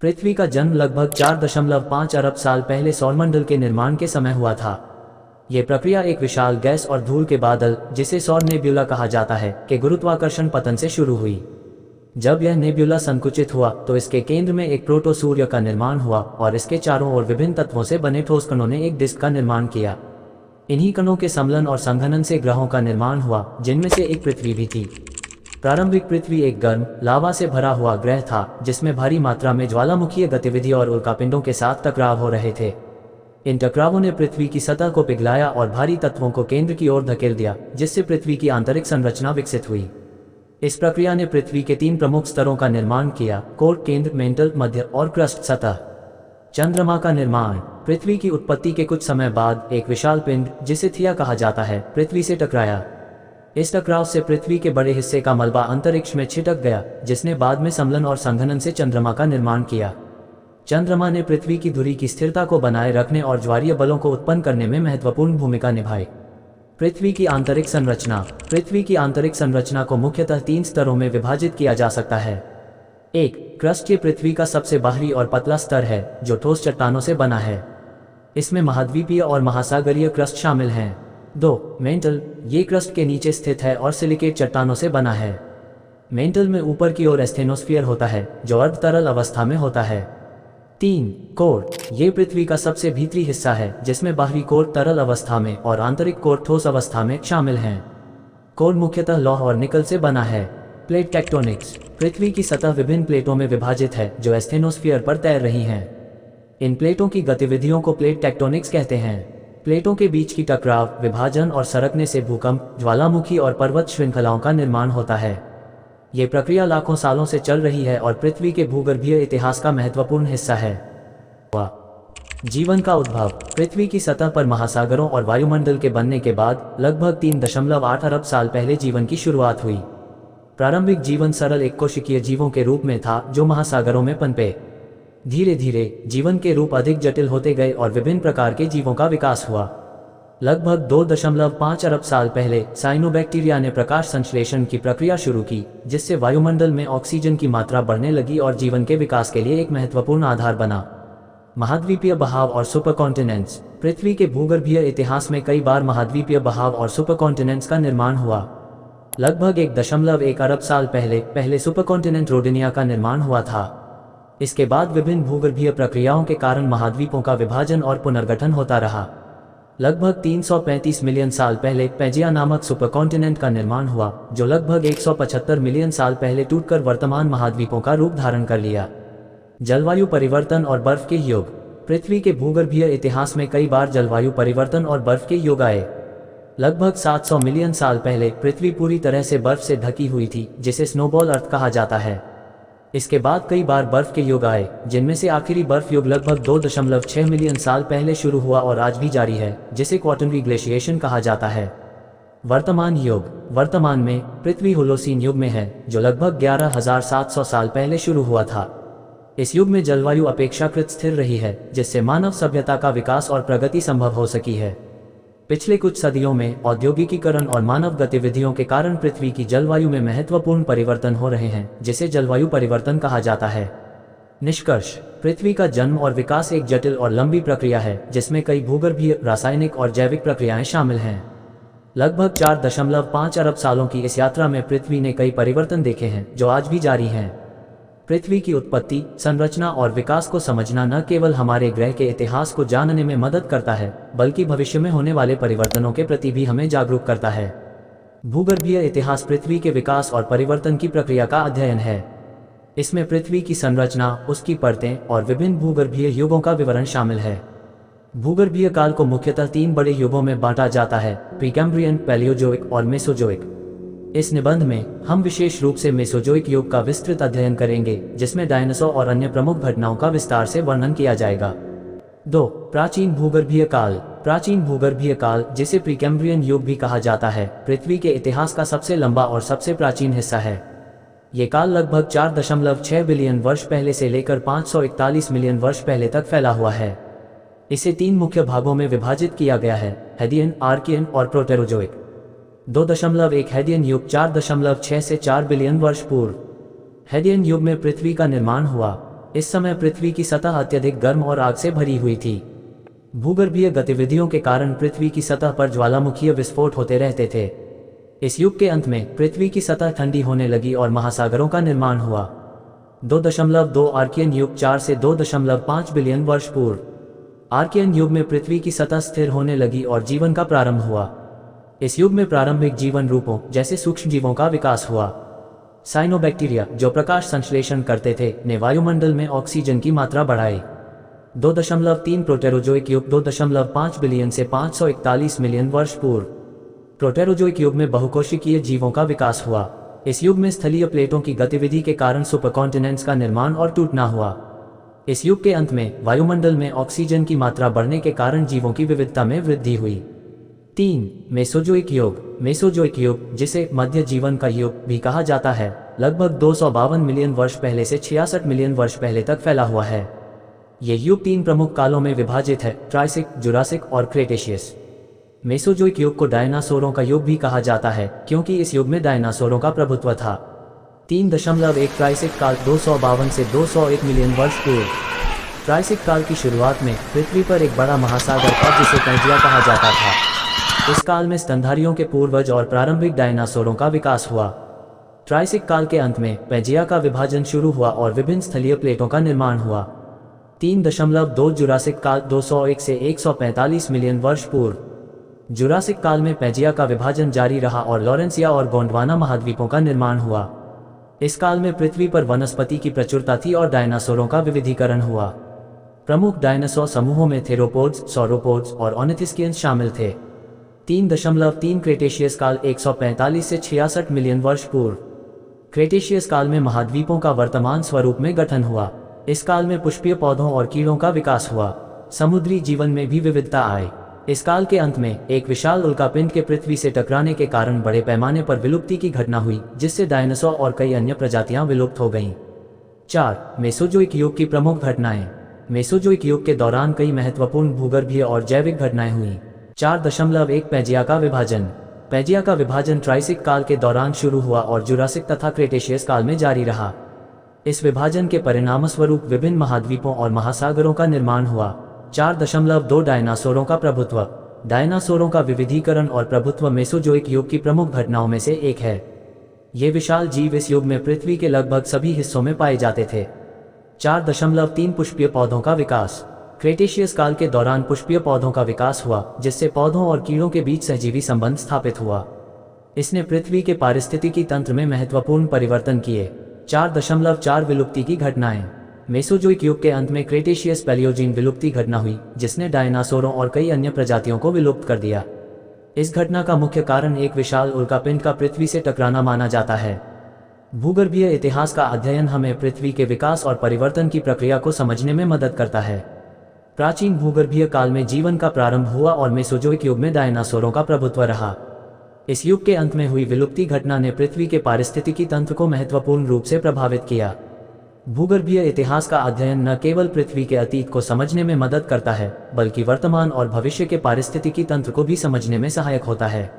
पृथ्वी का जन्म लगभग 4.5 अरब साल पहले सौरमंडल के निर्माण के समय हुआ था। ये प्रक्रिया एक विशाल गैस और धूल के बादल, जिसे सौर नेब्यूला कहा जाता है, के गुरुत्वाकर्षण पतन से शुरू हुई। जब यह नेब्यूला संकुचित हुआ तो इसके केंद्र में एक प्रोटो सूर्य का निर्माण हुआ और इसके चारों ओर विभिन्न तत्वों से बने ठोस कणों ने एक डिस्क का निर्माण किया। इन्हीं कणों के सम्मिलन और संघनन से ग्रहों का निर्माण हुआ, जिनमें से एक पृथ्वी भी थी। प्रारंभिक पृथ्वी एक गर्म, लावा से भरा हुआ ग्रह था, जिसमें भारी मात्रा में ज्वालामुखीय गतिविधि और उल्कापिंडों के साथ टकराव हो रहे थे। इन टकरावों ने पृथ्वी की सतह को पिघलाया और भारी तत्वों को केंद्र की ओर धकेल दिया, जिससे पृथ्वी की आंतरिक संरचना विकसित हुई। इस प्रक्रिया ने पृथ्वी के 3 प्रमुख स्तरों का निर्माण किया: कोर, केंद्र, मेंटल, मध्य और क्रस्ट सतह। चंद्रमा का निर्माण। पृथ्वी की उत्पत्ति के कुछ समय बाद एक विशाल पिंड, जिसे थिया कहा जाता है, पृथ्वी से टकराया। इस टकराव से पृथ्वी के बड़े हिस्से का मलबा अंतरिक्ष में छिटक गया, जिसने बाद में सम्मिलन और संघनन से चंद्रमा का निर्माण किया। चंद्रमा ने पृथ्वी की धुरी की स्थिरता को बनाए रखने और ज्वारीय बलों को उत्पन्न करने में महत्वपूर्ण भूमिका निभाई। पृथ्वी की आंतरिक संरचना। पृथ्वी की आंतरिक संरचना को मुख्यतः 3 स्तरों में विभाजित किया जा सकता है। 1. क्रस्ट। ये पृथ्वी का सबसे बाहरी और पतला स्तर है, जो ठोस चट्टानों से बना है। इसमें महाद्वीपीय और महासागरीय क्रस्ट शामिल हैं। 2. मेंटल। ये क्रस्ट के नीचे स्थित है और सिलिकेट चट्टानों से बना है। मेंटल में ऊपर की ओर एस्थेनोस्फीयर होता है, जो अर्ध तरल अवस्था में होता है। 3. कोर। ये पृथ्वी का सबसे भीतरी हिस्सा है, जिसमें बाहरी कोर तरल अवस्था में और आंतरिक कोर ठोस अवस्था में शामिल हैं। कोर मुख्यतः लौह और निकल से बना है। Plate tectonics. पृथ्वी की सतह विभिन्न प्लेटों में विभाजित है, जो एस्थेनोस्फीयर पर तैर रही हैं। इन प्लेटों की गतिविधियों को प्लेट टेक्टोनिक्स कहते हैं। प्लेटों के बीच की टकराव, विभाजन और सरकने से भूकंप, ज्वालामुखी और पर्वत श्रृंखलाओं का निर्माण होता है। ये प्रक्रिया लाखों सालों से चल रही है और पृथ्वी के भूगर्भीय इतिहास का महत्वपूर्ण हिस्सा है। जीवन का उद्भव। पृथ्वी की सतह पर महासागरों और वायुमंडल के बनने के बाद लगभग 3.8 अरब साल पहले जीवन की शुरुआत हुई। प्रारंभिक जीवन सरल एक कोशिकीय जीवों के रूप में था, जो महासागरों में पनपे। धीरे धीरे जीवन के रूप अधिक जटिल होते गए और विभिन्न प्रकार के जीवों का विकास हुआ। लगभग 2.5 अरब साल पहले साइनोबैक्टीरिया ने प्रकाश संश्लेषण की प्रक्रिया शुरू की, जिससे वायुमंडल में ऑक्सीजन की मात्रा बढ़ने लगी और जीवन के विकास के लिए एक महत्वपूर्ण आधार बना। महाद्वीपीय बहाव और सुपरकॉन्टिनेंट्स। पृथ्वी के भूगर्भीय इतिहास में कई बार महाद्वीपीय बहाव और सुपरकॉन्टिनेंट्स का निर्माण हुआ। लगभग 1.1 अरब साल पहले सुपरकॉन्टिनेंट रोडिनिया का निर्माण हुआ था। इसके बाद विभिन्न भूगर्भीय प्रक्रियाओं के कारण महाद्वीपों का विभाजन और पुनर्गठन होता रहा। लगभग 335 मिलियन साल पहले पैजिया नामक सुपरकॉन्टिनेंट का निर्माण हुआ, जो लगभग 175 मिलियन साल पहले टूटकर वर्तमान महाद्वीपों का रूप धारण कर लिया। जलवायु परिवर्तन और बर्फ के युग। पृथ्वी के भूगर्भीय इतिहास में कई बार जलवायु परिवर्तन और बर्फ के युग आए। लगभग 700 मिलियन साल पहले पृथ्वी पूरी तरह से बर्फ से ढकी हुई थी, जिसे स्नोबॉल अर्थ कहा जाता है। इसके बाद कई बार बर्फ के युग आए, जिनमें से आखिरी बर्फ युग लगभग 2.6 मिलियन साल पहले शुरू हुआ और आज भी जारी है, जिसे क्वार्टरनरी ग्लेशिएशन कहा जाता है। वर्तमान युग। वर्तमान में पृथ्वी होलोसीन युग में है, जो लगभग 11,700 साल पहले शुरू हुआ था। इस युग में जलवायु अपेक्षाकृत स्थिर रही है, जिससे मानव सभ्यता का विकास और प्रगति संभव हो सकी है। पिछले कुछ सदियों में औद्योगिकीकरण और मानव गतिविधियों के कारण पृथ्वी की जलवायु में महत्वपूर्ण परिवर्तन हो रहे हैं, जिसे जलवायु परिवर्तन कहा जाता है। निष्कर्ष। पृथ्वी का जन्म और विकास एक जटिल और लंबी प्रक्रिया है, जिसमें कई भूगर्भीय, रासायनिक और जैविक प्रक्रियाएं शामिल हैं। लगभग 4.5 अरब सालों की इस यात्रा में पृथ्वी ने कई परिवर्तन देखे हैं, जो आज भी जारी हैं। पृथ्वी की उत्पत्ति, संरचना और विकास को समझना न केवल हमारे ग्रह के इतिहास को जानने में मदद करता है, बल्कि भविष्य में होने वाले परिवर्तनों के प्रति भी हमें जागरूक करता है। भूगर्भीय इतिहास पृथ्वी के विकास और परिवर्तन की प्रक्रिया का अध्ययन है। इसमें पृथ्वी की संरचना, उसकी परतें और विभिन्न भूगर्भीय युगों का विवरण शामिल है। भूगर्भीय काल को मुख्यतः 3 बड़े युगों में बांटा जाता है: प्रीकैम्ब्रियन, पैलियोजोइक और मेसोजोइक। इस निबंध में हम विशेष रूप से मेसोजोइक युग का विस्तृत अध्ययन करेंगे, जिसमें डायनासोर और अन्य प्रमुख घटनाओं का विस्तार से वर्णन किया जाएगा। 2. प्राचीन भूगर्भीय काल। प्राचीन भूगर्भीय काल, जिसे प्रीकैम्ब्रियन युग भी कहा जाता है, पृथ्वी के इतिहास का सबसे लंबा और सबसे प्राचीन हिस्सा है। ये काल लगभग 4.6 बिलियन वर्ष पहले से लेकर 541 मिलियन वर्ष पहले तक फैला हुआ है। इसे 3 मुख्य भागों में विभाजित किया गया है: हेडियन, आर्कियन और प्रोटेरोजोइक। 2.1 हेडियन युग 4.6 से 4 बिलियन वर्ष पूर्व। हेडियन युग में पृथ्वी का निर्माण हुआ। इस समय पृथ्वी की सतह अत्यधिक गर्म और आग से भरी हुई थी। भूगर्भीय गतिविधियों के कारण पृथ्वी की सतह पर ज्वालामुखीय विस्फोट होते रहते थे। इस युग के अंत में पृथ्वी की सतह ठंडी होने लगी और महासागरों का निर्माण हुआ। 2.2 आर्कियन युग 4 से 2.5 बिलियन वर्ष पूर्व। आर्कियन युग में पृथ्वी की सतह स्थिर होने लगी और जीवन का प्रारंभ हुआ। इस युग में प्रारंभिक जीवन रूपों जैसे सूक्ष्म जीवों का विकास हुआ। साइनोबैक्टीरिया, जो प्रकाश संश्लेषण करते थे, ने वायुमंडल में ऑक्सीजन की मात्रा बढ़ाई। 2.3 प्रोटेरोजोइक युग 2.5 बिलियन से 541 मिलियन वर्ष पूर्व। प्रोटेरोजोइक युग में बहुकोशिकीय जीवों का विकास हुआ। इस युग में स्थलीय प्लेटों की गतिविधि के कारण सुपरकॉन्टिनेंट्स का निर्माण और टूटना हुआ। इस युग के अंत में वायुमंडल में ऑक्सीजन की मात्रा बढ़ने के कारण जीवों की विविधता में वृद्धि हुई। 3. मेसोजोइक युग। मेसोजोइक युग, जिसे मध्य जीवन का युग भी कहा जाता है, लगभग 252 मिलियन वर्ष पहले से 66 मिलियन वर्ष पहले तक फैला हुआ है। यह युग 3 प्रमुख कालों में विभाजित है: ट्राइसिक, जुरासिक और क्रेटेशियस। मेसोजोइक युग को डायनासोरों का युग भी कहा जाता है क्योंकि इस युग में डायनासोरों का प्रभुत्व था। 3.1 ट्राइसिक काल 252 से 201 मिलियन वर्ष पूर्व। ट्राइसिक काल की शुरुआत में पृथ्वी पर एक बड़ा महासागर था जिसे पैंजिया कहा जाता था। इस काल में स्तनधारियों के पूर्वज और प्रारंभिक डायनासोरों का विकास हुआ। ट्राइसिक काल के अंत में पैंजिया का विभाजन शुरू हुआ और विभिन्न स्थलीय प्लेटों का निर्माण हुआ। 3.2 जुरासिक काल 201 से 145 मिलियन वर्ष पूर्व। जुरासिक काल में पैंजिया का विभाजन जारी रहा और लॉरेंसिया और गोंडवाना महाद्वीपों का निर्माण हुआ। इस काल में पृथ्वी पर वनस्पति की प्रचुरता थी और डायनासोरों का विविधीकरण हुआ। प्रमुख डायनासोर समूहों में थेरोपोड्स, सौरोपोड्स और ऑर्निथिस्कियंस शामिल थे। 3.3 क्रेटेशियस काल 145 से 66 मिलियन वर्ष पूर्व। क्रेटेशियस काल में महाद्वीपों का वर्तमान स्वरूप में गठन हुआ। इस काल में पुष्पीय पौधों और कीड़ों का विकास हुआ। समुद्री जीवन में भी विविधता आई। इस काल के अंत में एक विशाल उल्कापिंड के पृथ्वी से टकराने के कारण बड़े पैमाने पर विलुप्ति की घटना हुई, जिससे डायनासोर और कई अन्य प्रजातियां विलुप्त हो गईं। 4. मेसोजोइक युग की प्रमुख घटनाएं। मेसोजोइक युग के दौरान कई महत्वपूर्ण भूगर्भीय और जैविक घटनाएं हुईं। 4.1 पैंजिया का विभाजन। पैंजिया का विभाजन ट्राइसिक काल के दौरान शुरू हुआ और जुरासिक तथा क्रेटेशियस काल में जारी रहा। इस विभाजन के परिणामस्वरूप विभिन्न महाद्वीपों और महासागरों का निर्माण हुआ। 4.2 डायनासोरों का प्रभुत्व। डायनासोरों का विविधीकरण और प्रभुत्व मेसोजोइक युग की प्रमुख घटनाओं में से एक है। ये विशाल जीव इस युग में पृथ्वी के लगभग सभी हिस्सों में पाए जाते थे। 4.3 पुष्पीय पौधों का विकास। क्रेटेशियस काल के दौरान पुष्पीय पौधों का विकास हुआ, जिससे पौधों और कीड़ों के बीच सहजीवी संबंध स्थापित हुआ। इसने पृथ्वी के पारिस्थितिकी तंत्र में महत्वपूर्ण परिवर्तन किए। 4.4 विलुप्ति की घटनाएं। मेसोजोइक युग के अंत में क्रेटेशियस पैलियोजीन विलुप्ति घटना हुई, जिसने डायनासोरों और कई अन्य प्रजातियों को विलुप्त कर दिया। इस घटना का मुख्य कारण एक विशाल उल्कापिंड का पृथ्वी से टकराना माना जाता है। भूगर्भीय इतिहास का अध्ययन हमें पृथ्वी के विकास और परिवर्तन की प्रक्रिया को समझने में मदद करता है। प्राचीन भूगर्भीय काल में जीवन का प्रारंभ हुआ और मेसोजोइक युग में डायनासोरों का प्रभुत्व रहा। इस युग के अंत में हुई विलुप्ति घटना ने पृथ्वी के पारिस्थितिकी तंत्र को महत्वपूर्ण रूप से प्रभावित किया। भूगर्भीय इतिहास का अध्ययन न केवल पृथ्वी के अतीत को समझने में मदद करता है, बल्कि वर्तमान और भविष्य के पारिस्थितिकी तंत्र को भी समझने में सहायक होता है।